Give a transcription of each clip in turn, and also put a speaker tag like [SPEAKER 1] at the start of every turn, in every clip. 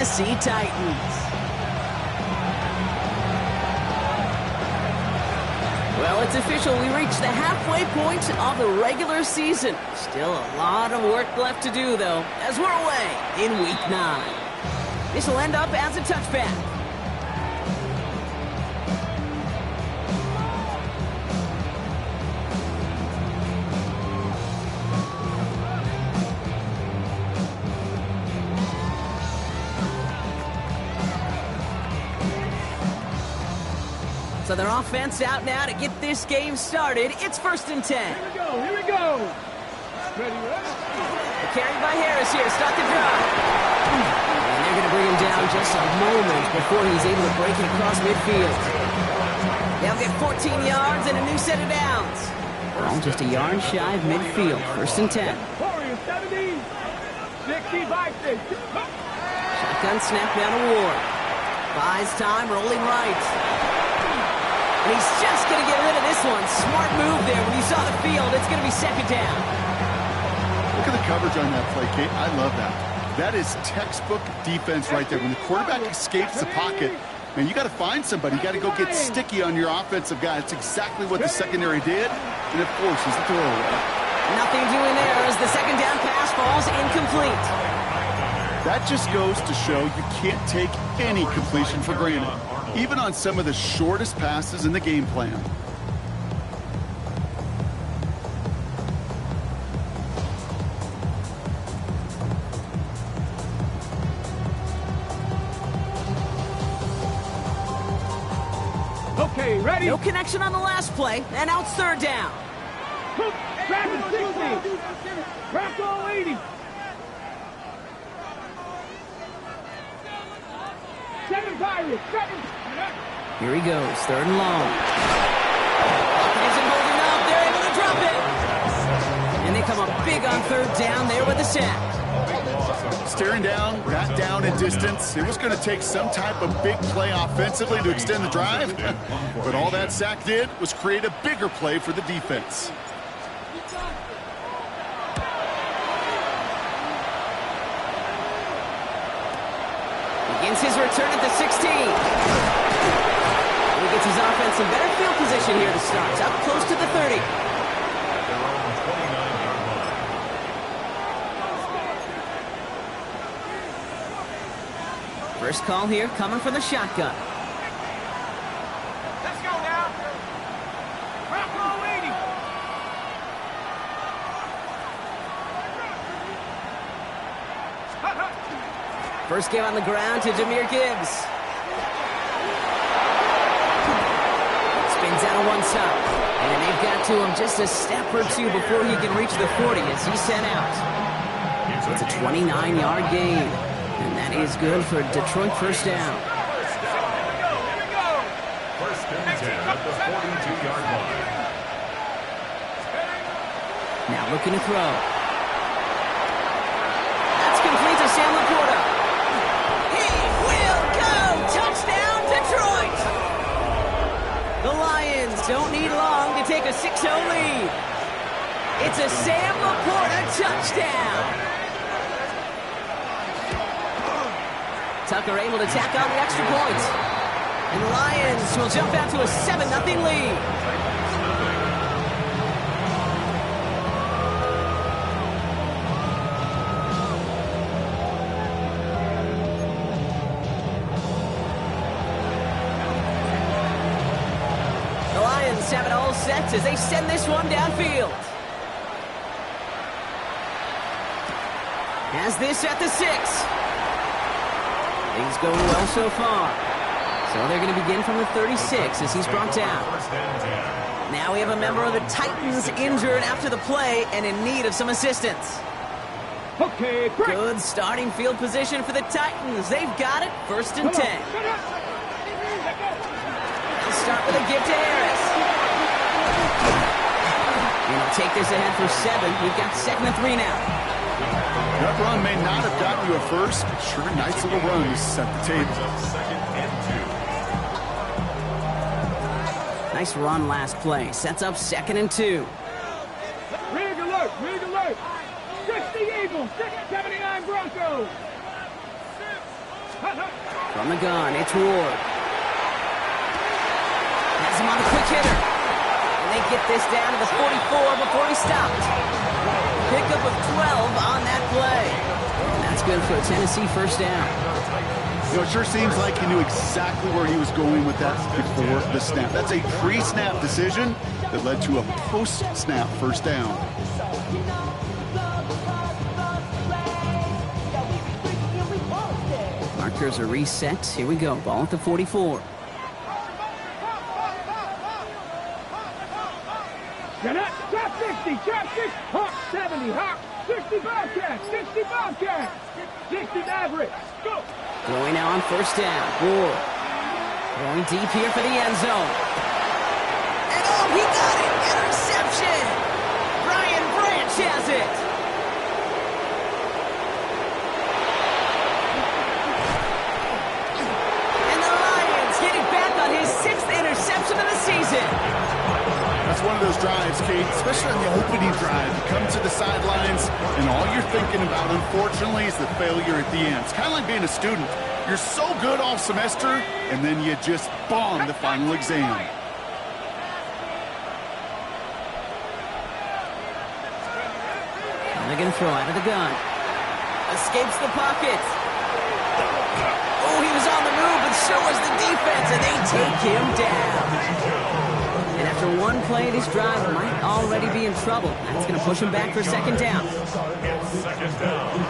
[SPEAKER 1] Tennessee Titans. Well, it's official. We reached the halfway point of the regular season. Still a lot of work left to do, though, as we're away in Week 9. This will end up as a touchback. So their offense out now to get this game started. It's 1st and 10.
[SPEAKER 2] Here we go, here we go. Ready, ready?
[SPEAKER 1] Carried by Harris here, start the drive. And they're going to bring him down just a moment before he's able to break it across midfield. They'll get 14 yards and a new set of downs. Well, just a yard shy of midfield, 1st and 10.
[SPEAKER 2] Warriors 70, 65, 60.
[SPEAKER 1] Shotgun snap down to Ward. Buys time, rolling right. And he's just going to get rid of this one. Smart move there. When you saw the field, it's going to be 2nd down.
[SPEAKER 3] Look at the coverage on that play, Kate. I love that. That is textbook defense right there. When the quarterback escapes the pocket, man, you got to find somebody. You got to go get sticky on your offensive guy. That's exactly what the secondary did. And, of course, he's the throwaway.
[SPEAKER 1] Nothing doing there as the 2nd down pass falls incomplete.
[SPEAKER 3] That just goes to show you can't take any completion for granted, even on some of the shortest passes in the game plan.
[SPEAKER 2] Okay, ready?
[SPEAKER 1] No connection on the last play, and now it's 3rd down.
[SPEAKER 2] Travis 60. Rocco 80. 7 Pirates, 7.
[SPEAKER 1] Here he goes, 3rd and long. Isn't holding up, they're able to drop it. And they come up big on 3rd down there with the sack.
[SPEAKER 3] Staring down, got down in distance. It was going to take some type of big play offensively to extend the drive. But all that sack did was create a bigger play for the defense.
[SPEAKER 1] Begins his return at the 16. He gets his offense in better field position here to start. Up close to the 30. First call here coming from the shotgun.
[SPEAKER 2] Let's go now. Rocco 80.
[SPEAKER 1] First game on the ground to Jahmyr Gibbs. Spins out on one side. And they've got to him just a step or two before he can reach the 40 as he's sent out. It's a 29-yard gain. And that is good for Detroit. 1st down.
[SPEAKER 4] First and 10 at the 42-yard line.
[SPEAKER 1] Now looking to throw. That's complete to Sam Laporta. He will go! Touchdown, Detroit! The Lions don't need long to take a 6-0 lead. It's a Sam Laporta touchdown. Tucker able to tack on the extra point. And the Lions will jump out to a 7-0 lead. The Lions have it all set as they send this one downfield. Has this at the 6. Things going well so far. So they're going to begin from the 36 as he's brought down. Now we have a member of the Titans injured after the play and in need of some assistance.
[SPEAKER 2] Okay, break.
[SPEAKER 1] Good starting field position for the Titans. They've got it. 1st and 10. They'll start with a give to Harris. And he'll take this ahead for 7. We've got 2nd and 3 now.
[SPEAKER 3] That run may not have gotten you a first, but sure, nice little run to set the table.
[SPEAKER 1] Nice run last play. Sets up 2nd and 2.
[SPEAKER 2] Rig alert, rig alert. 60 Eagles, 79 Broncos.
[SPEAKER 1] From the gun, it's Ward. Has him on the quick hitter. And they get this down to the 44 before he stopped. Pickup of 12 on that play. And that's good for a Tennessee first down.
[SPEAKER 3] You know, it sure seems like he knew exactly where he was going with that before the snap. That's a pre-snap decision that led to a post-snap first down.
[SPEAKER 1] Markers are reset. Here we go. Ball at the 44.
[SPEAKER 2] Trap 60, trap 60, Hawk 70, Hawk 60 Bobcat, 60 Bobcat, 60 Maverick, go!
[SPEAKER 1] Throwing now on first down. Ward. Throwing deep here for the end zone. And oh, he got it! Interception! Brian Branch has it! And the Lions getting back on his 6th interception of the season.
[SPEAKER 3] That's one of those drives, Kate, especially on the opening drive. You come to the sidelines, and all you're thinking about, unfortunately, is the failure at the end. It's kind of like being a student. You're so good all semester, and then you just bomb the final exam.
[SPEAKER 1] And they're going to throw out of the gun. Escapes the pocket. Oh, he was on the move, but so was the defense, and they take him down. And after one play, this drive might already be in trouble. That's going to push him back for second down.
[SPEAKER 4] Second down.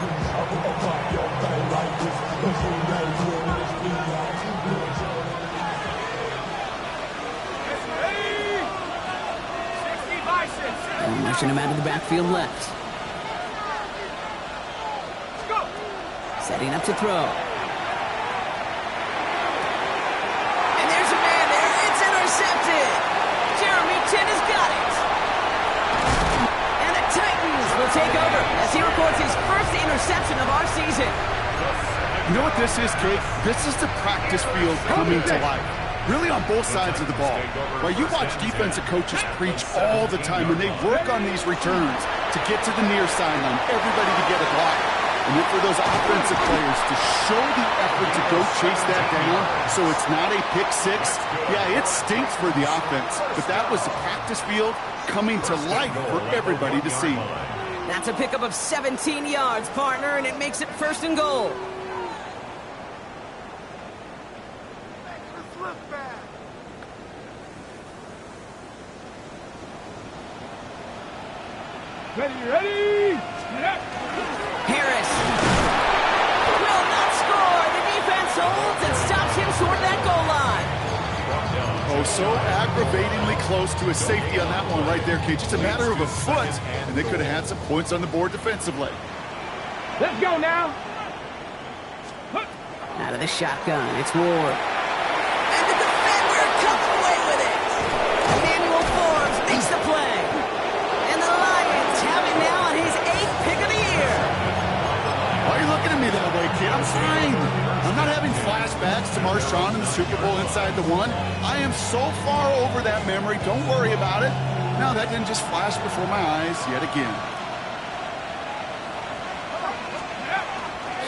[SPEAKER 1] And rushing him out of the backfield left. Setting up to throw. And there's a man there. It's intercepted. Jeremy Chin has got it. And the Titans will take over as he records his first interception of our season.
[SPEAKER 3] You know what this is, Kate? This is the practice field coming to life. Really on both sides of the ball. Right, you watch defensive coaches preach all the time when they work on these returns to get to the near sideline, everybody to get a block. And then for those offensive players to show the effort to go chase that down so it's not a pick six, yeah, it stinks for the offense. But that was the practice field coming to life for everybody to see.
[SPEAKER 1] That's a pickup of 17 yards, partner, and it makes it first and goal.
[SPEAKER 2] Ready?
[SPEAKER 1] Harris will not score. The defense holds and stops him short of that goal line.
[SPEAKER 3] Oh, so aggravatingly close to a safety on that one right there, Kate. Just a matter of a foot, and they could have had some points on the board defensively.
[SPEAKER 2] Let's go now.
[SPEAKER 1] Out of the shotgun, it's Ward. And the defender comes away with it. Emmanuel Forbes makes the play. And the Lions have him now on his 8th pick of the year.
[SPEAKER 3] Why are you looking at me that way, kid? I'm fine. I'm not having flashbacks to Marshawn in the Super Bowl inside the one. I am so far over that memory. Don't worry about it. No, that didn't just flash before my eyes yet again.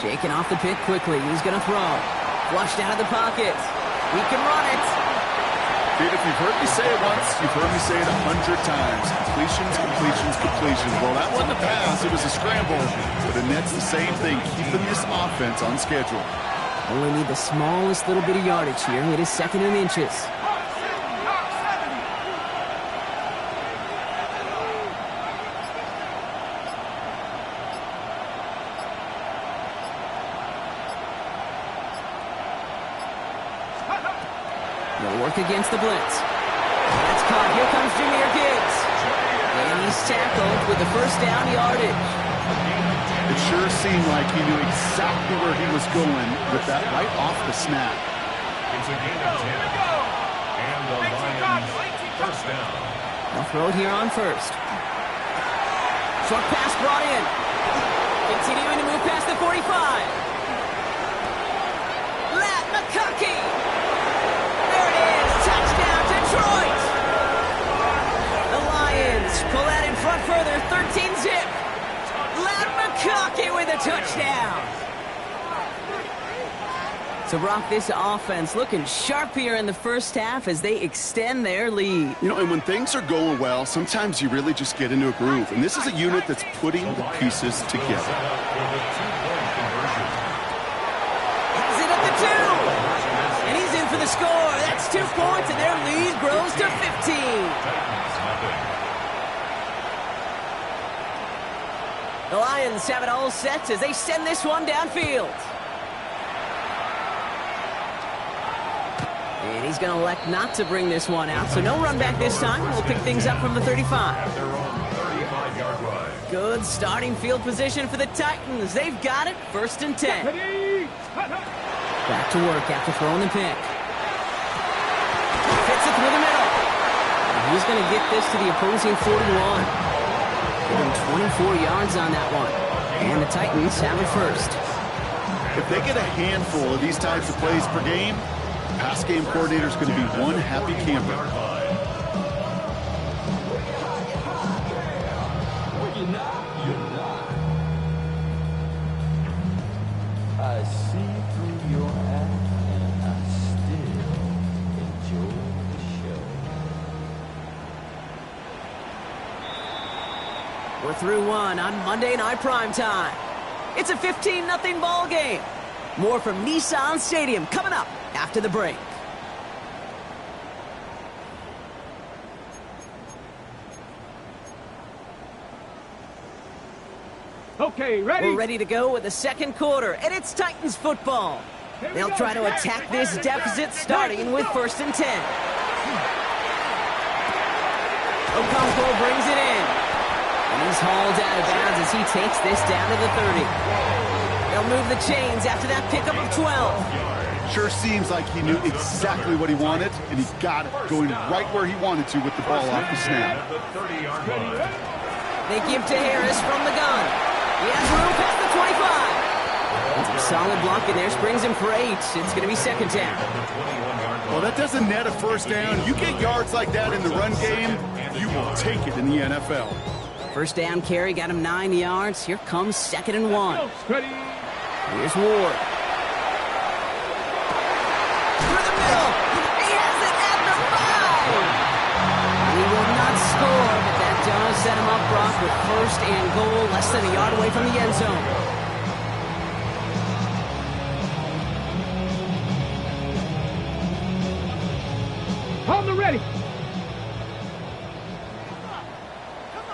[SPEAKER 1] Shaking off the pick quickly. He's going to throw. Flushed out of the pocket. He can run it.
[SPEAKER 3] Kid, if you've heard me say it once, you've heard me say it 100 times. Completions, completions, completions. Well, that wasn't a pass. It was a scramble. But the Nets, the same thing, keeping this offense on schedule.
[SPEAKER 1] Only need the smallest little bit of yardage here. It is second and inches. They'll work against the blitz. That's caught. Here comes Jahmyr Gibbs. And he's tackled with the first down yardage.
[SPEAKER 3] It sure seemed like he knew exactly where he was going with that right off the snap.
[SPEAKER 4] It's a gain of 10. And the Lions first down.
[SPEAKER 1] They'll throw it here on first. Short pass brought in. Continuing to move past the 45. Lat McConkey. There it is. Touchdown, Detroit. The Lions pull that in front further. 13-zip. Lat McConkey with a touchdown. So, Brock, this offense looking sharp here in the first half as they extend their lead.
[SPEAKER 3] You know, and when things are going well, sometimes you really just get into a groove. And this is a unit that's putting the pieces together.
[SPEAKER 1] He's in at the 2. And he's in for the score. That's 2 points, and their lead grows to 15. The Lions have it all set as they send this one downfield. And he's going to elect not to bring this one out, so no run back this time. We'll pick things up from the 35. Good starting field position for the Titans. They've got it, 1st and 10. Back to work after throwing the pick. Fits it through the middle. And he's going to get this to the opposing 41. Giving 24 yards on that one. And the Titans have it 1st.
[SPEAKER 3] If they get a handful of these types of plays per game, pass game coordinator is going to be one happy camper.
[SPEAKER 5] I see through your act and I still enjoy the show.
[SPEAKER 1] We're through one on Monday Night Primetime. It's a 15-0 ball game. More from Nissan Stadium coming up after the break.
[SPEAKER 2] Okay, ready?
[SPEAKER 1] We're ready to go with the second quarter, and it's Titans football. They'll try to attack this deficit starting with 1st and 10. Okonkwo brings it in. And he's hauled out of bounds as he takes this down to the 30. They'll move the chains after that pickup of 12.
[SPEAKER 3] Sure seems like he knew exactly what he wanted, and he got it, going right where he wanted to with the ball off the snap.
[SPEAKER 1] They give to Harris from the gun. He has room past the 25. And some solid blocking there, springs him for 8. It's going to be 2nd down.
[SPEAKER 3] Well, that doesn't net a 1st down. You get yards like that in the run game, you will take it in the NFL.
[SPEAKER 1] 1st down carry got him 9 yards. Here comes 2nd and 1.
[SPEAKER 2] Ready?
[SPEAKER 1] Here's Ward. Through the middle. He has it at the 5. He will not score, but that does set him up, Brock, with 1st and goal, less than a yard away from the end zone.
[SPEAKER 2] On the ready.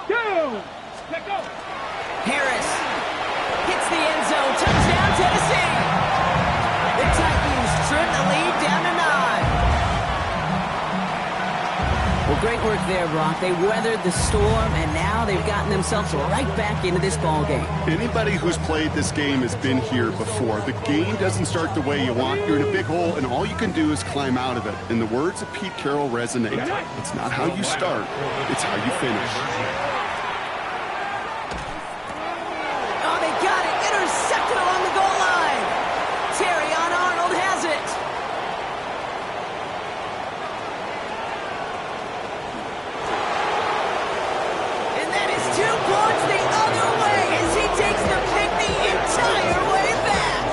[SPEAKER 2] Go! Let go!
[SPEAKER 1] Harris hits the end zone. Touchdown, Tennessee! The Titans trim the lead down to 9. Well, great work there, Brock. They weathered the storm, and now they've gotten themselves right back into this ball game.
[SPEAKER 3] Anybody who's played this game has been here before. The game doesn't start the way you want. You're in a big hole, and all you can do is climb out of it. And the words of Pete Carroll resonate. It's not how you start, it's how you finish.
[SPEAKER 1] Oh, they got it. Intercepted along the goal line. Terrion Arnold has it. And that is 2 points the other way as he takes the pick the entire way back.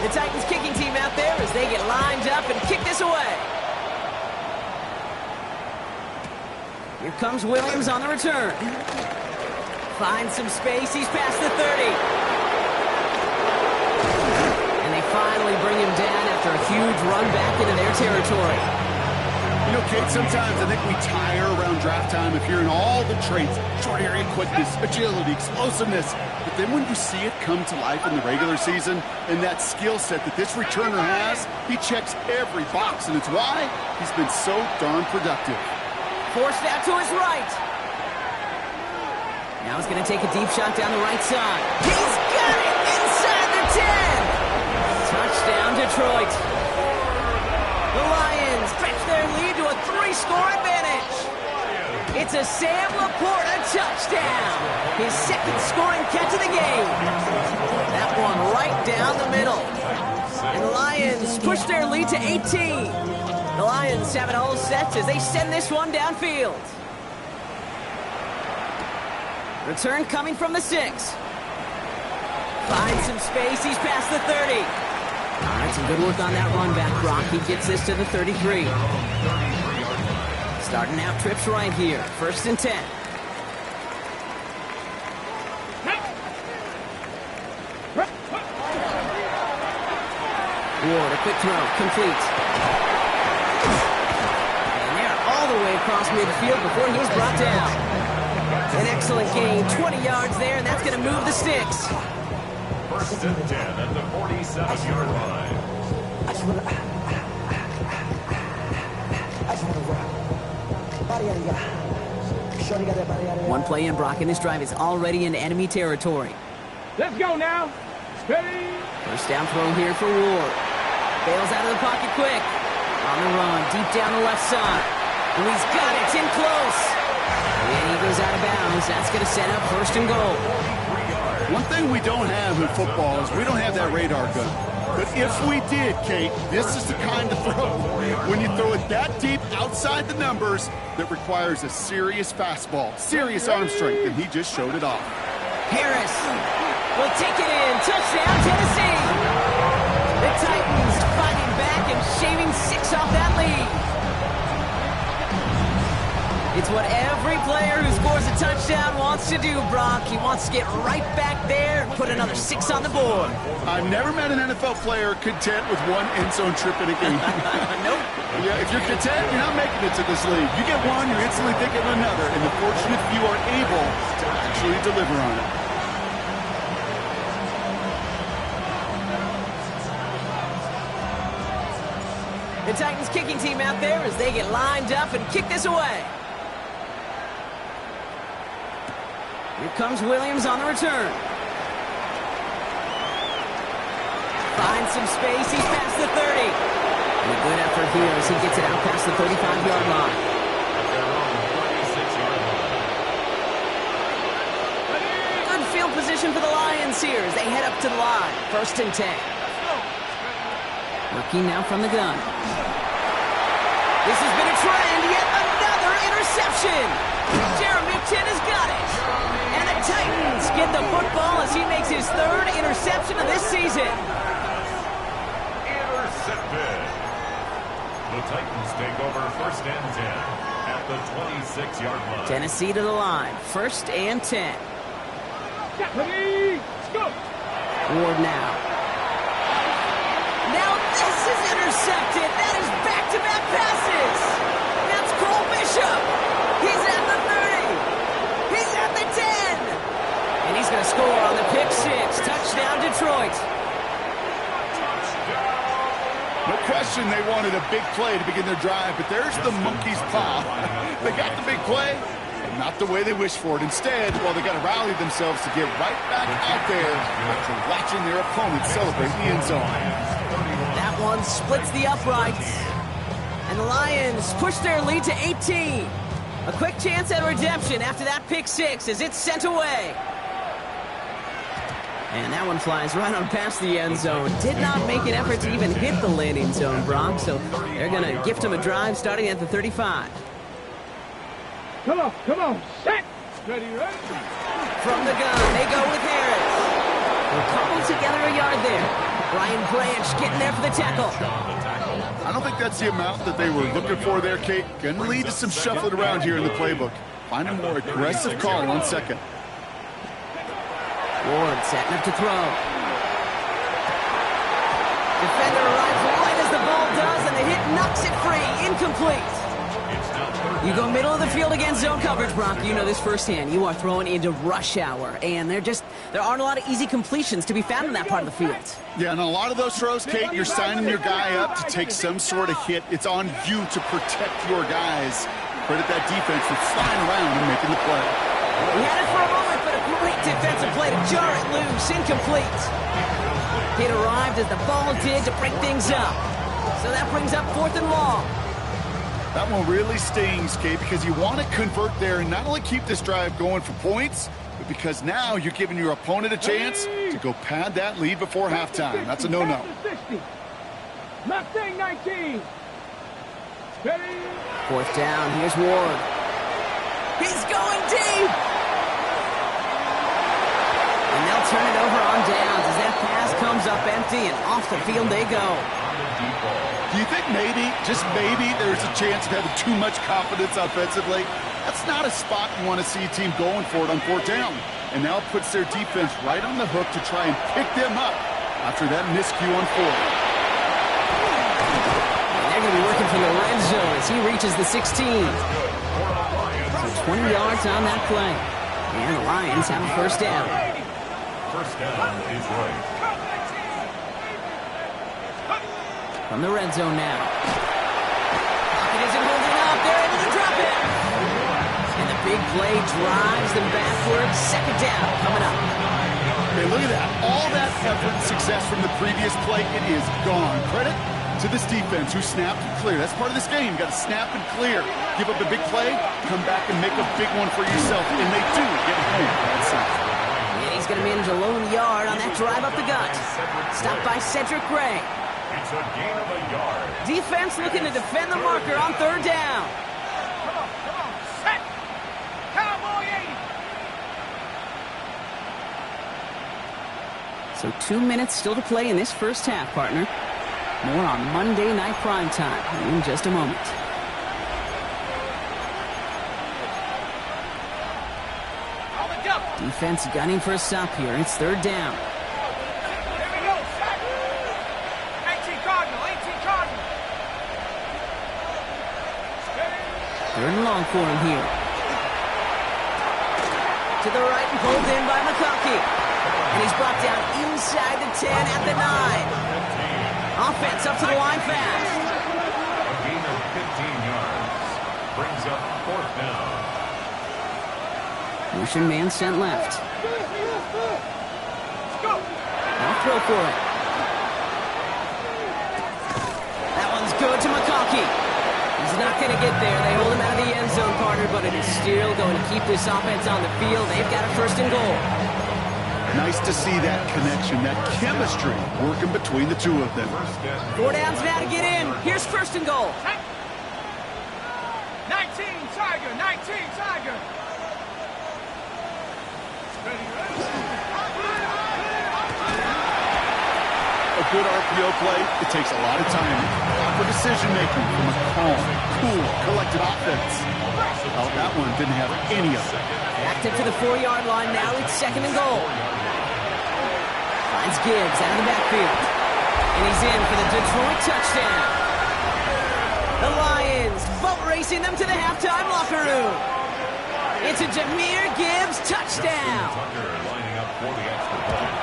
[SPEAKER 1] The Titans kicking team out there as they get lined up and kick this away. Here comes Williams on the return. Finds some space. He's past the 30. And they finally bring him down after a huge run back into their territory.
[SPEAKER 3] You know, Kate, sometimes I think we tire around draft time of hearing all the traits, short area quickness, agility, explosiveness. But then when you see it come to life in the regular season and that skill set that this returner has, he checks every box, and it's why he's been so darn productive.
[SPEAKER 1] Forced out to his right. Now he's going to take a deep shot down the right side. He's got it inside the 10. Touchdown, Detroit. The Lions stretch their lead to a 3-score advantage. It's a Sam Laporta touchdown. His 2nd scoring catch of the game. That one right down the middle. And the Lions push their lead to 18. The Lions have it all set as they send this one downfield. Return coming from the 6. Finds some space. He's past the 30. All right, some good work on that run back, Brock. He gets this to the 33. Starting out trips right here. 1st and 10. Ward, a quick throw, complete. And they're all the way across midfield before he's brought down. An excellent gain, 20 yards there, and that's going to move the sticks.
[SPEAKER 4] 1st and 10 at the 47-yard line.
[SPEAKER 1] One play in, Brock, and this drive is already in enemy territory.
[SPEAKER 2] Let's go now. Steady.
[SPEAKER 1] First down throw here for Ward. Bails out of the pocket quick. On the run, deep down the left side. And he's got it, it's in close. And he goes out of bounds. That's going to set up 1st and goal.
[SPEAKER 3] One thing we don't have in football is we don't have that radar gun. But if we did, Kate, this is the kind of throw when you throw it that deep outside the numbers that requires a serious fastball, serious arm strength, and he just showed it off.
[SPEAKER 1] Harris will take it in. Touchdown, Tennessee. The Titans fighting back and shaving 6 off that lead. It's what every player who scores a touchdown wants to do, Brock. He wants to get right back there and put another 6 on the board.
[SPEAKER 3] I've never met an NFL player content with one end zone trip in a game.
[SPEAKER 1] Nope.
[SPEAKER 3] Yeah, if you're content, you're not making it to this league. You get one, you're instantly thinking of another, and the fortunate few are able to actually deliver on it.
[SPEAKER 1] The Titans kicking team out there as they get lined up and kick this away. Here comes Williams on the return. Finds some space. He's past the 30. And a good effort here as he gets it out past the 35-yard line. Good field position for the Lions here as they head up to the line. 1st and 10. Working now from the gun. This has been a trend. Yet another interception. Jeremy has got it. And the Titans get the football as he makes his 3rd interception of this season.
[SPEAKER 4] Intercepted. The Titans take over 1st and 10 at the 26-yard line.
[SPEAKER 1] Tennessee to the line. 1st and 10.
[SPEAKER 2] Ready. Go.
[SPEAKER 1] Ward now. Now this is intercepted. That is back-to-back passes. That's Cole Bishop. He's at the 30. He's at the 10. And he's going to score on the pick 6. Touchdown, Detroit.
[SPEAKER 3] No question they wanted a big play to begin their drive, but there's the monkey's paw. They got the big play, but not the way they wished for it. Instead, well, they got to rally themselves to get right back out there after watching their opponent celebrate the end zone.
[SPEAKER 1] That one splits the uprights. And the Lions push their lead to 18. A quick chance at redemption after that pick 6 as it's sent away. And that one flies right on past the end zone. Did not make an effort to even hit the landing zone, Brock. So they're going to gift him a drive starting at the 35.
[SPEAKER 2] Come on. Set. Ready.
[SPEAKER 1] From the gun, they go with Harris. They'll cobble together a yard there. Brian Branch getting there for the tackle.
[SPEAKER 3] I don't think that's the amount that they were looking for there, Kate. Going to lead to some shuffling around here in the playbook. Find a more aggressive call on 2nd.
[SPEAKER 1] Ward setting up to throw. Defender arrives right as the ball does, and the hit knocks it free. Incomplete. You go middle of the field against zone coverage, Brock. You know this firsthand. You are throwing into rush hour, and there aren't a lot of easy completions to be found in that part of the field.
[SPEAKER 3] Yeah, and a lot of those throws, Kate, you're signing your guy up to take some sort of hit. It's on you to protect your guys. Credit that defense for flying around and making the play.
[SPEAKER 1] He had it for a moment, but a great defensive play to jar it loose. Incomplete. It arrived as the ball did to break things up. So that brings up 4th and long.
[SPEAKER 3] That one really stings, Kate, because you want to convert there and not only keep this drive going for points, because now you're giving your opponent a chance to go pad that lead before halftime. That's a no-no.
[SPEAKER 2] Mustang 19. Steady.
[SPEAKER 1] Fourth down, here's Ward. He's going deep! And they'll turn it over on downs as that pass comes up empty and off the field they go.
[SPEAKER 3] Do you think maybe, just maybe, there's a chance of having too much confidence offensively? That's not a spot you want to see a team going for it on fourth down. And now it puts their defense right on the hook to try and pick them up after that miscue on fourth.
[SPEAKER 1] They're going to be working from the red zone as he reaches the 16. So 20 yards on that play. And the Lions have a first down.
[SPEAKER 4] First down is right.
[SPEAKER 1] From the red zone now. Pocket isn't holding up. They're able to drop it. And the big play drives them backwards. Second down coming up.
[SPEAKER 3] Hey, look at that. All that effort and success from the previous play, it is gone. Credit to this defense who snapped and cleared. That's part of this game. You got to snap and clear. Give up a big play, come back and make a big one for yourself. And they do get home. That's it.
[SPEAKER 1] And he's going to manage a lone yard on that drive up the gut. Stopped by Cedric Gray.
[SPEAKER 4] It's a gain of a yard.
[SPEAKER 1] Defense looking to defend the marker on third down.
[SPEAKER 2] Come on. Set. Cowboy 80.
[SPEAKER 1] So 2 minutes still to play in this first half, partner. More on Monday Night Primetime in just a moment. Defense gunning for a stop here. It's third down.
[SPEAKER 2] Here we go. Set. 18 Cardinal.
[SPEAKER 1] Third and long for him here. To the right and pulled in by McConkey. And he's brought down inside the 10 at the 9. Offense up to the line fast.
[SPEAKER 4] A gain of 15 yards. Brings up fourth down.
[SPEAKER 1] Motion man sent left. I'll throw for it. That one's good to McConkey. He's not going to get there. They hold him out of the end zone, Carter, but it is still going to keep this offense on the field. They've got a first and goal.
[SPEAKER 3] Nice to see that connection, that chemistry working between the two of them.
[SPEAKER 1] 4 downs now to get in. Here's first and goal.
[SPEAKER 2] 19 Tiger.
[SPEAKER 3] A good RPO play, it takes a lot of time, proper decision-making from a calm, cool, collected offense. Oh, that one didn't have any of it.
[SPEAKER 1] Backed up to the 4-yard line now. It's second and goal. Finds Gibbs out of the backfield. And he's in for the Detroit touchdown. The Lions boat racing them to the halftime locker room. It's a Jahmyr Gibbs touchdown.
[SPEAKER 4] Tucker lining up for the extra point.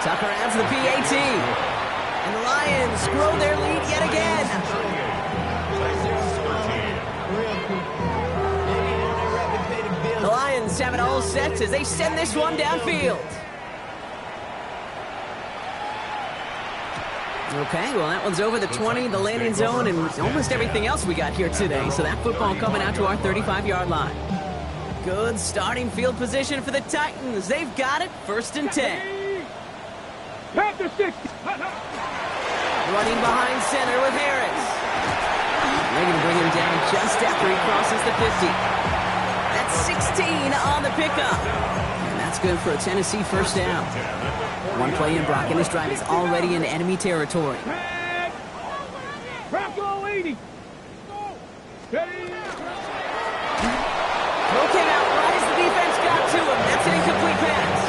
[SPEAKER 1] Tucker adds the PAT. And the Lions grow their lead yet again. The Lions have it all set as they send this one downfield. Okay, well, that one's over the 20, the landing zone, and almost everything else we got here today. So that football coming out to our 35-yard line. Good starting field position for the Titans. They've got it, first and 10.
[SPEAKER 2] Panther 60.
[SPEAKER 1] Running behind center with Harris. They're going to bring him down just after he crosses the 50. That's 16 on the pickup. And that's good for a Tennessee first down. One play in, Brock, and this drive is already in enemy territory.
[SPEAKER 2] Bronco 80. Steady.
[SPEAKER 1] Throw came out right as the defense got to him. That's an incomplete pass.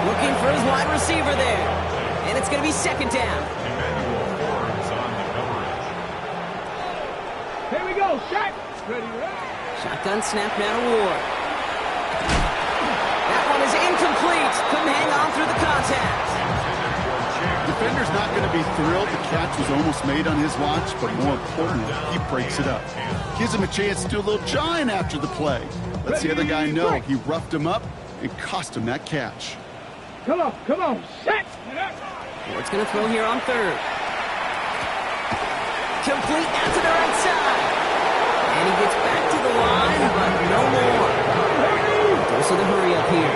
[SPEAKER 1] Looking for his wide receiver there. And it's going to be second down.
[SPEAKER 4] Emmanuel Forbes on the coverage.
[SPEAKER 2] Here we go. Shot. Ready.
[SPEAKER 1] Shotgun snap now to Ward. That one is incomplete. Couldn't hang on through the contact.
[SPEAKER 3] Defender's not going to be thrilled the catch was almost made on his watch, but more importantly, he breaks it up. Gives him a chance to do a little jawing after the play. Lets the other guy know he roughed him up and cost him that catch.
[SPEAKER 2] Come on. Set.
[SPEAKER 1] Ward's going to throw here on third. Complete out to the right side. And he gets back to the line, but no more. Goes force of the hurry up here.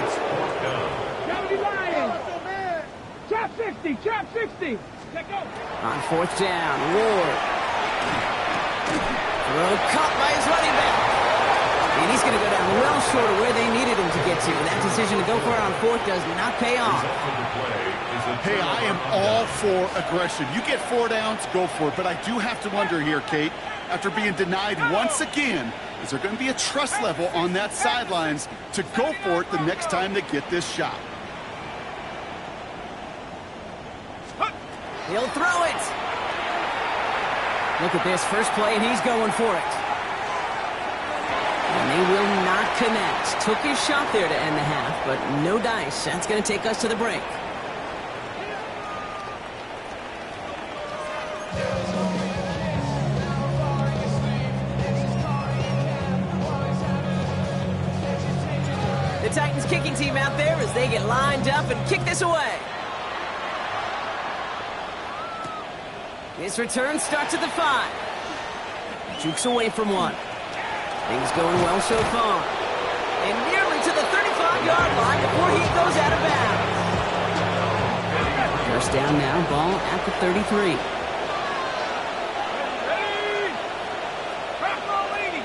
[SPEAKER 4] It's fourth down.
[SPEAKER 2] 70 Lions. Trap 60, trap 60. Check out.
[SPEAKER 1] On fourth down, Ward. Throw caught by his running back. And he's going to go down well short of where they needed him to get to. That decision to go for it on fourth does not pay off.
[SPEAKER 3] Hey, I am all for aggression. You get 4 downs, go for it. But I do have to wonder here, Kate, after being denied once again, is there going to be a trust level on that sidelines to go for it the next time they get this shot?
[SPEAKER 1] He'll throw it. Look at this first play, and he's going for it. And they will not connect. Took his shot there to end the half, but no dice. That's going to take us to the break. The Titans kicking team out there as they get lined up and kick this away. His return starts at the 5. Jukes away from 1. Things going well so far. And nearly to the 35-yard line before he goes out of bounds. First down now, ball at the 33.
[SPEAKER 2] Ready. Trap roll 80.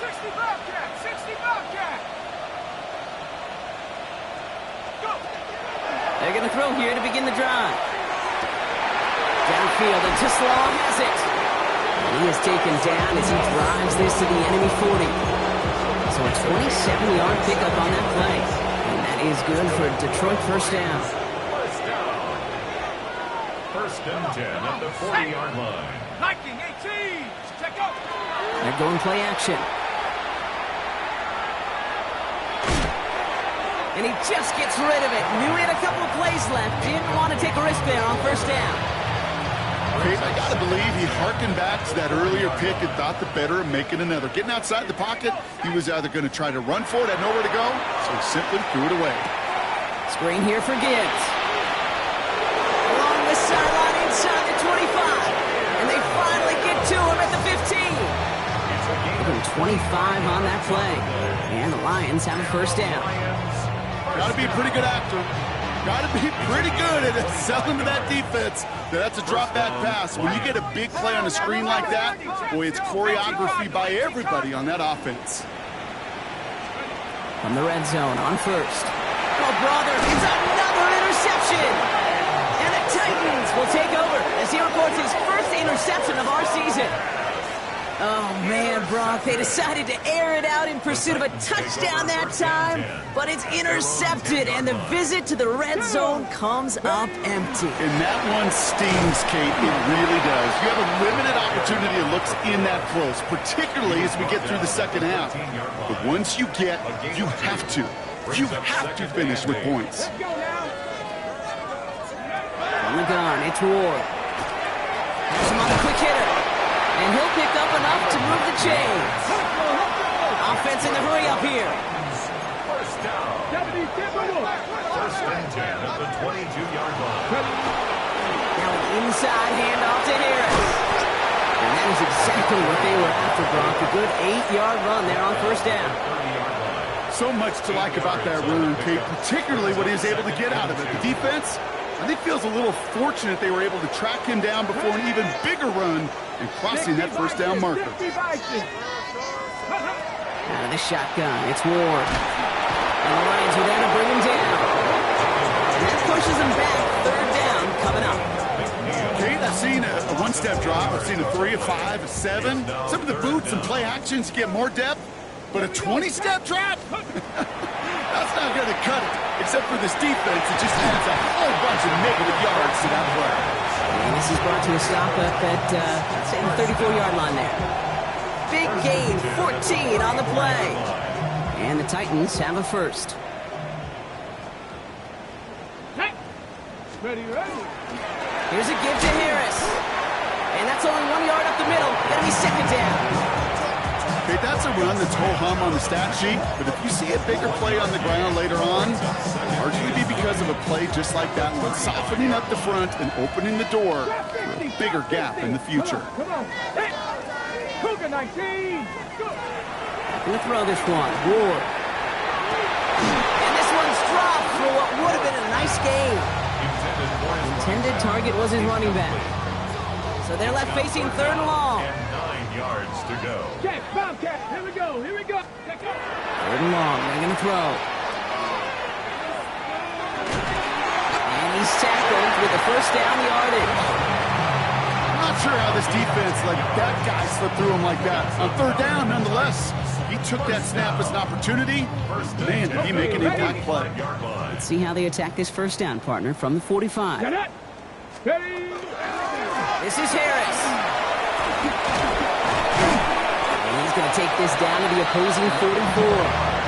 [SPEAKER 2] 60 Bobcat, 60 Bobcat. Go.
[SPEAKER 1] They're going to throw here to begin the drive. Downfield, and Tislaw has it. And he is taken down as he drives this to the enemy 40. So a 27-yard pickup on that play. And that is good for a Detroit first down.
[SPEAKER 4] First down. First and 10 at the 40-yard line.
[SPEAKER 2] Lightning 18. Check out.
[SPEAKER 1] They're going play action. And he just gets rid of it. Knew he had a couple of plays left. Didn't want to take a risk there on first down.
[SPEAKER 3] Kate, I got to believe he harkened back to that earlier pick and thought the better of making another. Getting outside the pocket, he was either going to try to run for it, had nowhere to go, so he simply threw it away.
[SPEAKER 1] Screen here for Gibbs. Along the sideline inside the 25. And they finally get to him at the 15. Give him 25 on that play. And the Lions have a first down.
[SPEAKER 3] Got to be a pretty good actor. Got to be pretty good at selling to that defense. That's a drop back pass. When you get a big play on a screen like that, boy, it's choreography by everybody on that offense.
[SPEAKER 1] From the red zone on first. Oh, brother, it's another interception. And the Titans will take over as he records his first interception of our season. Oh, man, Brock, they decided to air it out in pursuit of a touchdown that time, but it's intercepted, and the visit to the red zone comes up empty.
[SPEAKER 3] And that one stings, Kate. It really does. You have a limited opportunity that looks in that close, particularly as we get through the second half. But once you get, you have to finish with points.
[SPEAKER 1] On the gun, it's Ward. Has him on a quick hitter. And he'll pick up enough to move the chains. Offense in the hurry up here.
[SPEAKER 4] First down. First and 10 at the 22-yard line.
[SPEAKER 1] Now an inside handoff to Harris. And that is exactly what they were after, Brock. A good 8-yard run there on first down.
[SPEAKER 3] So much to like about that run, Kate, particularly what he was able to get out of it. The defense, I think, feels a little fortunate they were able to track him down before an even bigger run and crossing that first down marker.
[SPEAKER 1] Out of the shotgun, it's Ward. And the Lions are there to bring him down. And that pushes him back. Third down coming up.
[SPEAKER 3] Kate, I've seen a one-step drop. I've seen a 3, a 5, a 7. Some of the boots and play actions get more depth, but a 20-step drop? That's not going to cut it. Except for this defense, it just adds a whole bunch of negative yards to that play.
[SPEAKER 1] And this is brought to a stop up at, say, the 34-yard line there. Big gain, 14 on the play. And the Titans have a first.
[SPEAKER 2] Ready.
[SPEAKER 1] Here's a give to Harris. And that's only 1 yard up the middle. Gonna be second down.
[SPEAKER 3] Okay, that's a run that's ho-hum on the stat sheet, but if you see a bigger play on the ground later on, largely be because of a play just like that one, softening up the front and opening the door for a bigger gap in the future.
[SPEAKER 2] Come on. Hey. Second 19. Go.
[SPEAKER 1] Gonna throw this one. Ward. And this one's dropped for what would have been a nice game. Intended target was his running back. So they're left facing third and long.
[SPEAKER 4] And 9 yards to go.
[SPEAKER 2] Catch, Bobcat. Here we go. Here we go. Check out.
[SPEAKER 1] Third and long. They're gonna throw. And he's tackled with the first down yardage.
[SPEAKER 3] I'm not sure how this defense let that guy slip through him like that. On third down, nonetheless. He took that snap as an opportunity. Man, did he make an impact play.
[SPEAKER 1] Let's see how they attack this first down, partner, from the 45.
[SPEAKER 2] Get it. Ready.
[SPEAKER 1] This is Harris. And he's going to take this down to the opposing 44.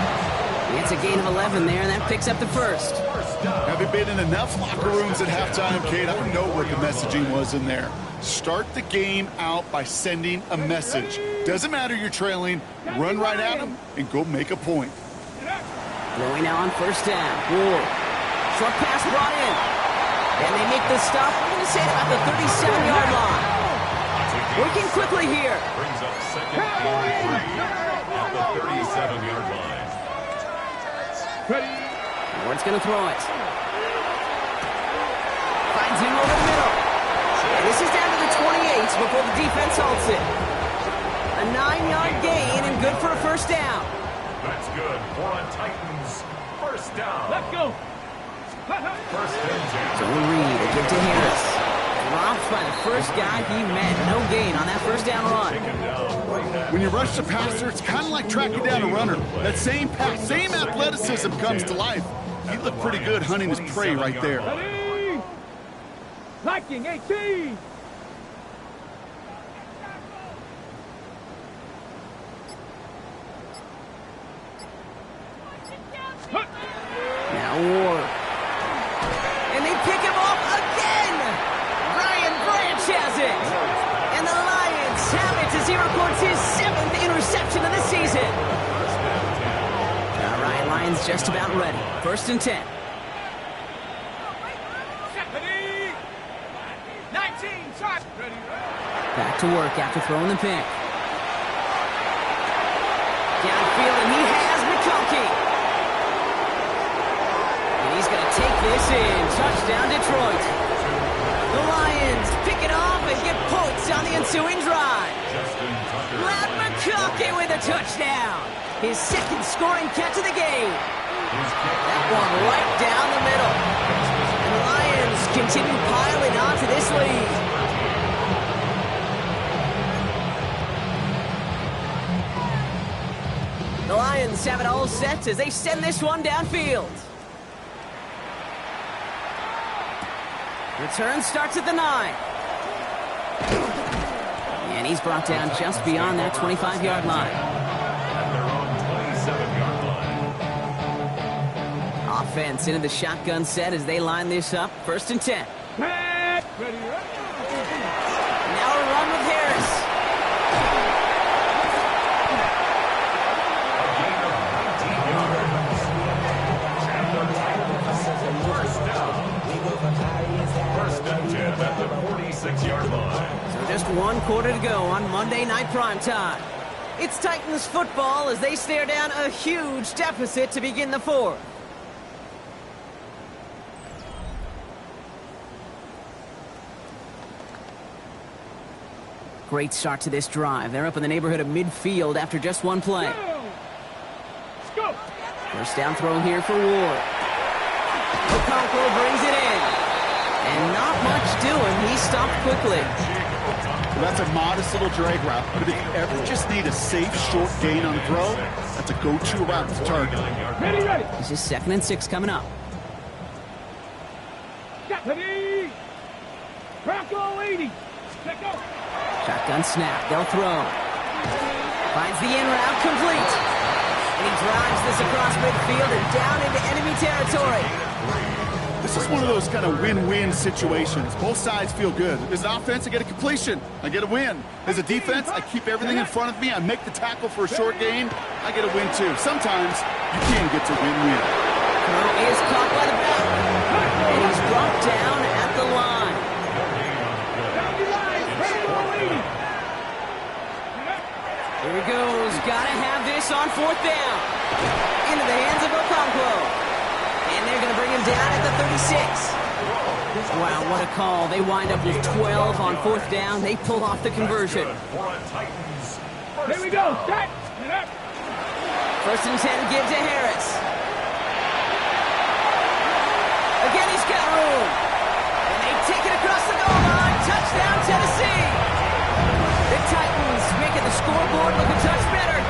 [SPEAKER 1] It's a gain of 11 there, and that picks up the first.
[SPEAKER 3] Having been in enough locker rooms at halftime, Kate, I don't know what the messaging was in there. Start the game out by sending a message. Doesn't matter you're trailing, run right at them and go make a point.
[SPEAKER 1] Throwing now on first down. Ward. Short pass brought in. And they make the stop, I'm going to say, about the 37-yard line. Working quickly here.
[SPEAKER 4] Brings up second and 3 at the 37-yard line.
[SPEAKER 2] Ready.
[SPEAKER 1] Ward's going to throw it. Finds him over the middle. And this is down to the 28 before the defense halts it. A 9-yard gain and good for a first down.
[SPEAKER 4] That's good for a Titans first down.
[SPEAKER 2] Let's go.
[SPEAKER 4] First and 10.
[SPEAKER 1] Don't read. A give to Harris. Dropped by the first guy he met. No gain on that first down run.
[SPEAKER 3] When you rush the passer, it's kind of like tracking down a runner. That same pass, same athleticism comes to life. He looked pretty good hunting his prey right there.
[SPEAKER 2] Ready. Viking 18.
[SPEAKER 1] Now Ward. And they pick him off again. Ryan Branch has it. And the Lions have it as he records his 7th interception of the season. All right, Lions just about ready. First and 10.
[SPEAKER 2] Ready. 19. Shot. Ready.
[SPEAKER 1] Back to work after throwing the pick. Downfield, and he has McConkey. And he's going to take this in. Touchdown, Detroit. The Lions pick it off and get points on the ensuing drive. Matt McConkey with a touchdown. His second scoring catch of the game. That one right down the middle. And the Lions continue piling on to this lead. The Lions have it all set as they send this one downfield. Return starts at the 9. And he's brought down just beyond that 25-yard line.
[SPEAKER 4] At their own 27-yard line.
[SPEAKER 1] Offense into the shotgun set as they line this up. First and 10.
[SPEAKER 2] Ready.
[SPEAKER 1] Now a run with Harris.
[SPEAKER 4] First and 10 at the 46-yard line.
[SPEAKER 1] So just 1 quarter to go on Monday Night Primetime. It's Titans football as they stare down a huge deficit to begin the 4th. Great start to this drive. They're up in the neighborhood of midfield after just 1 play.
[SPEAKER 2] Let's go.
[SPEAKER 1] First down throw here for Ward. Okonkwo brings it in. And not much doing. He stopped quickly.
[SPEAKER 3] Well, that's a modest little drag route, but if you ever just need a safe, short gain on the throw, that's a go-to route to target.
[SPEAKER 2] Ready, ready.
[SPEAKER 1] This is 2nd and 6 coming up.
[SPEAKER 2] Ready. Bronco 80. Let go.
[SPEAKER 1] Shotgun snap. They'll throw. Finds the in route complete. And he drives this across midfield and down into enemy territory.
[SPEAKER 3] This is one of those kind of win-win situations. Both sides feel good. As an offense, I get a completion. I get a win. As a defense, I keep everything in front of me. I make the tackle for a short gain. I get a win, too. Sometimes you can get to win-win.
[SPEAKER 1] He is caught by the back. And he's brought down at the line. this on 4th down. Into the hands of Okonkwo. And they're going to bring him down at the 36. Wow, what a call. They wind up with 12 on 4th down. They pull off the conversion.
[SPEAKER 2] Here we go. Set.
[SPEAKER 1] First and 10, give to Harris. Again, he's got room. And they take it across the goal line. Touchdown, Tennessee. The Titans making the scoreboard look a touch better.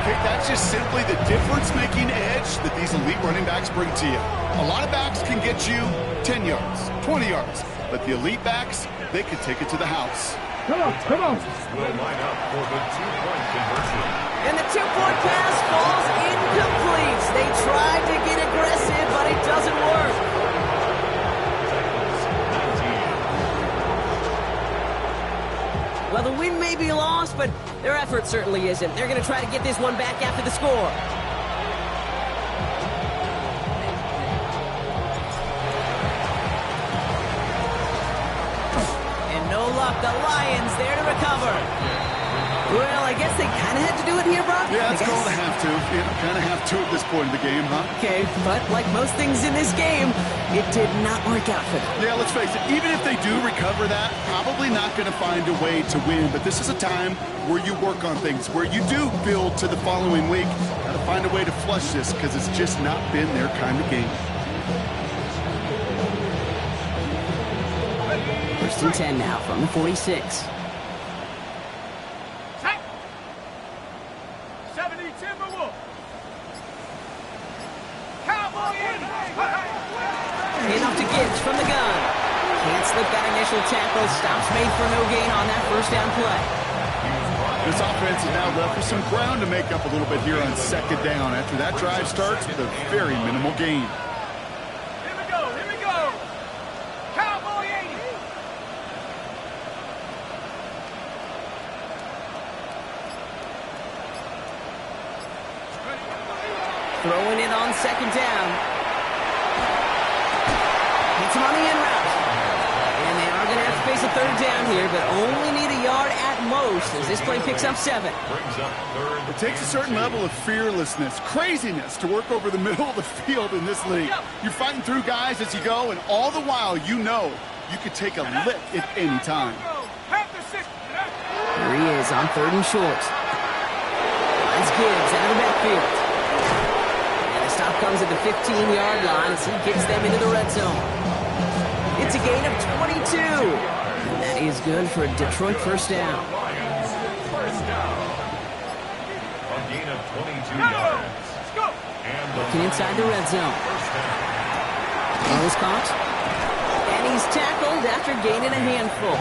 [SPEAKER 3] Okay, that's just simply the difference-making edge that these elite running backs bring to you. A lot of backs can get you 10 yards, 20 yards, but the elite backs, they can take it to the house.
[SPEAKER 2] Come on, come on.
[SPEAKER 4] Will line up for the two-point conversion.
[SPEAKER 1] And the two-point pass falls incomplete. They tried to get aggressive, but it doesn't work. Well, the win may be lost, but their effort certainly isn't. They're going to try to get this one back after the score. And no luck. The Lions there to recover. Well, I guess they kind of had to do it here, Brock.
[SPEAKER 3] Yeah, it's called a have to. You kind of have to at this point in the game, huh?
[SPEAKER 1] Okay, but like most things in this game, it did not work out for them.
[SPEAKER 3] Yeah, let's face it, even if they do recover that, probably not going to find a way to win. But this is a time where you work on things, where you do build to the following week. Got to find a way to flush this because it's just not been their kind of game.
[SPEAKER 1] First and 10 now from the 46.
[SPEAKER 2] Set. 70 Timberwolves. Cowboy in.
[SPEAKER 1] Handoff to Gibbs from the gun. Can't slip that initial tackle. Stops made for no gain on that first down play.
[SPEAKER 3] This offense is now left with some ground to make up a little bit here on 2nd down after that drive starts with a very minimal gain.
[SPEAKER 2] Here we go, here we go. Cowboy 80.
[SPEAKER 1] Throwing it on 2nd down. Hits him on the in route. And they are going to have to face a 3rd down here, but only need a yard at most as this play picks up 7.
[SPEAKER 4] Brings up 3rd.
[SPEAKER 3] It takes a certain level of fearlessness, craziness to work over the middle of the field in this league. You're fighting through guys as you go, and all the while you know you could take a lick at any time.
[SPEAKER 1] Here he is on 3rd and short. Finds Gibbs out of the backfield. And the stop comes at the 15-yard line as he gets them into the red zone. It's a gain of 22. And that is good for a Detroit first down.
[SPEAKER 4] Lions, first down. A gain of 22 yards. And
[SPEAKER 1] Looking inside the red zone.
[SPEAKER 4] first down.
[SPEAKER 1] Ball is caught. And he's tackled after gaining a handful.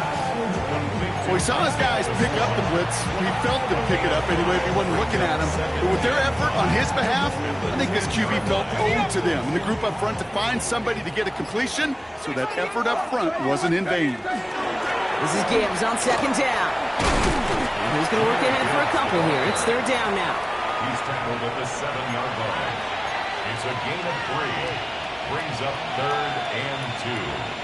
[SPEAKER 3] Well, we saw his guys pick up the blitz. He felt them pick it up anyway if he wasn't looking at him. But with their effort on his behalf, I think this QB felt owed to them. And the group up front to find somebody to get a completion, so that effort up front wasn't in vain.
[SPEAKER 1] This is Gibbs on 2nd down. And he's going to work ahead for a couple here. It's 3rd down now.
[SPEAKER 4] He's tackled at the 7-yard line. It's a gain of 3. Brings up 3rd and 2.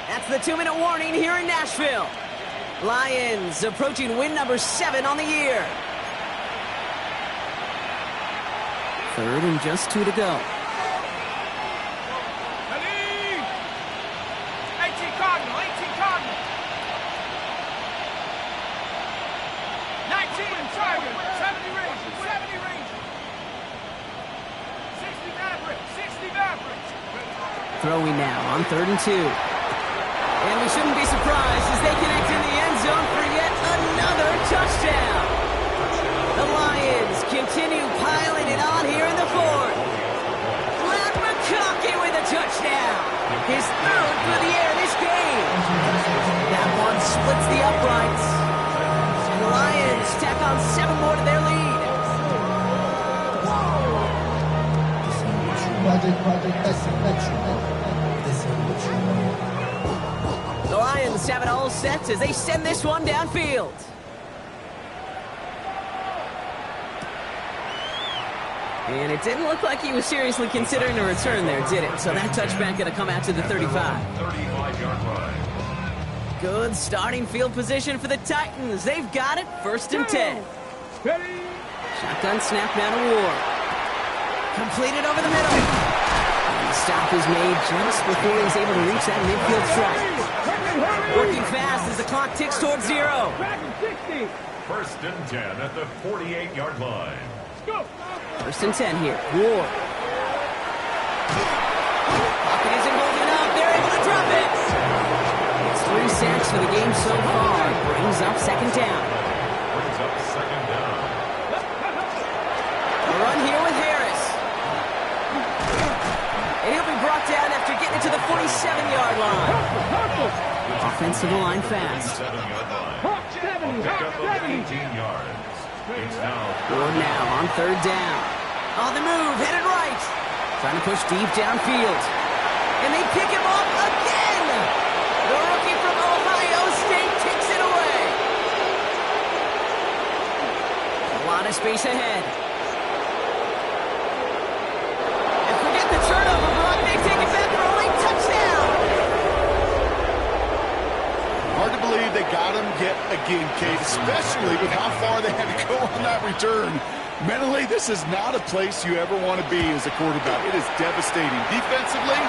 [SPEAKER 1] That's the 2-minute warning here in Nashville. Lions approaching win number 7 on the year. 3rd and just 2 to go.
[SPEAKER 2] 18 Cardinal, 18 Cardinal. 19 Tiger, 70 Rangers, 70 Rangers. 60 Mavericks, 60 Mavericks.
[SPEAKER 1] Throwing now on 3rd and 2. And we shouldn't be surprised as they connect in the end zone for yet another touchdown. The Lions continue piling it on here in the 4th. Matt McConkey with a touchdown. His 3rd for the air this game. That one splits the uprights. And the Lions tack on 7 more to their lead. The Lions have it all set as they send this one downfield. And it didn't look like he was seriously considering a return there, did it? So that touchback going to come out to the 35.
[SPEAKER 4] 35-yard line.
[SPEAKER 1] Good starting field position for the Titans. They've got it, 1st and 10. Shotgun snap now to Ward. Completed over the middle. And the stop is made just before he's able to reach that midfield strike. Working fast as the clock ticks towards 0.
[SPEAKER 4] 1st and 10 at the 48-yard line.
[SPEAKER 1] 1st and 10 here. Ward. Pocket isn't holding up. They're able to drop it. It's 3 sacks for the game so far. Brings up 2nd down.
[SPEAKER 4] Brings up 2nd down.
[SPEAKER 1] A run here with Harris. And he'll be brought down after getting it to the 47-yard line. Offensive line fast.
[SPEAKER 4] 7-yard line. A pickup of 18 yards. It's
[SPEAKER 1] Ward now on 3rd down. On the move, headed right. Trying to push deep downfield. And they pick him up again. The rookie from Ohio State takes it away. A lot of space ahead. And forget the turnover, Brock. They take it back for a late touchdown.
[SPEAKER 3] Hard to believe they got him yet again, Kate, especially with how far they had to go on that return. Mentally, this is not a place you ever want to be as a quarterback. It is devastating. Defensively,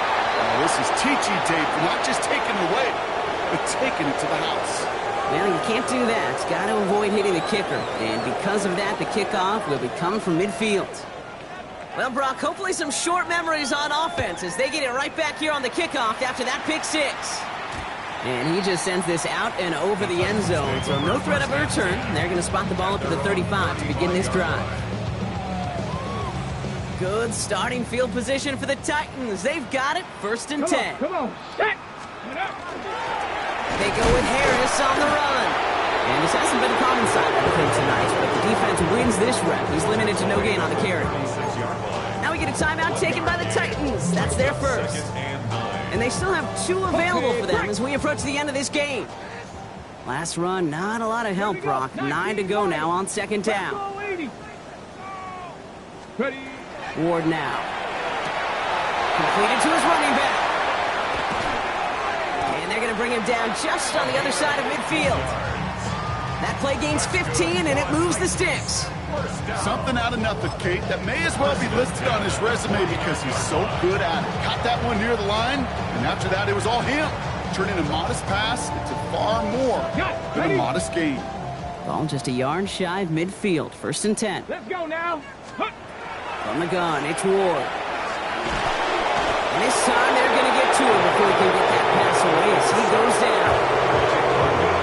[SPEAKER 3] this is teaching tape, not just taking it away, but taking it to the house.
[SPEAKER 1] Well, you can't do that. Got to avoid hitting the kicker. And because of that, the kickoff will be coming from midfield. Well, Brock, hopefully some short memories on offense as they get it right back here on the kickoff after that pick 6. And he just sends this out and over the end zone. So no threat of a return. They're going to spot the ball up at the 35 to begin this drive. Good starting field position for the Titans. They've got it, 1st and 10.
[SPEAKER 2] Come on.
[SPEAKER 1] They go with Harris on the run. And this hasn't been a common sight for him tonight, but the defense wins this rep. He's limited to no gain on the carry. Now we get a timeout taken by the Titans. That's their first. And they still have 2 available for them as we approach the end of this game. Last run, not a lot of help, Brock. 9 to go now on 2nd down. Ward now. Completed to his running back. And they're going to bring him down just on the other side of midfield. That play gains 15, and it moves the sticks.
[SPEAKER 3] Something out of nothing, Kate, that may as well be listed on his resume because he's so good at it. Caught that one near the line, and after that, it was all him. Turning a modest pass into far more than a modest gain.
[SPEAKER 1] Ball just a yard shy of midfield. 1st and 10.
[SPEAKER 2] Let's go now.
[SPEAKER 1] From the gun, it's Ward. And this time, they're going to get to him before he can get that pass away as he goes down.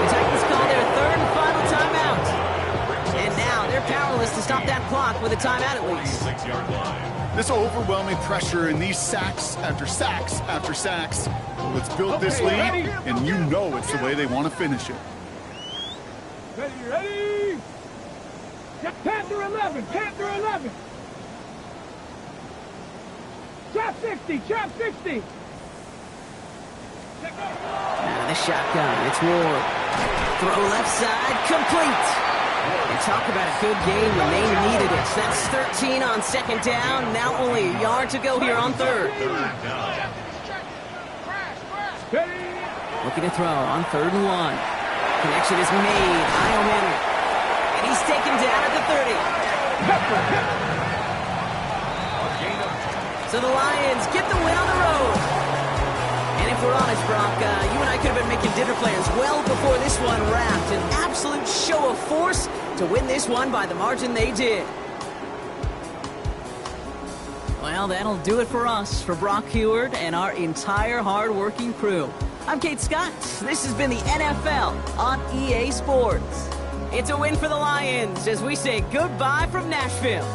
[SPEAKER 1] The Titans call their 3rd and final timeout. And now they're powerless to stop that clock with a timeout at least.
[SPEAKER 4] 6-yard line.
[SPEAKER 3] This overwhelming pressure and these sacks after sacks after sacks. Let's build this lead, and you know it's the way they want to finish it.
[SPEAKER 2] Ready? Panther 11, Panther 11. Trap 60, trap 60.
[SPEAKER 1] Out of the shotgun, it's Ward. Throw left side, complete. And talk about a good game when they needed it. That's 13 on 2nd down. Now only a yard to go here on 3rd. Looking to throw on 3rd and 1. Connection is made. Io Manning. And he's taken down at the 30. So the Lions get the win on the road. And if we're honest, Brock, you and I could have been making dinner plans well before this one wrapped. An absolute show of force to win this one by the margin they did. Well, that'll do it for us, for Brock Huard and our entire hard-working crew. I'm Kate Scott. This has been the NFL on EA Sports. It's a win for the Lions as we say goodbye from Nashville.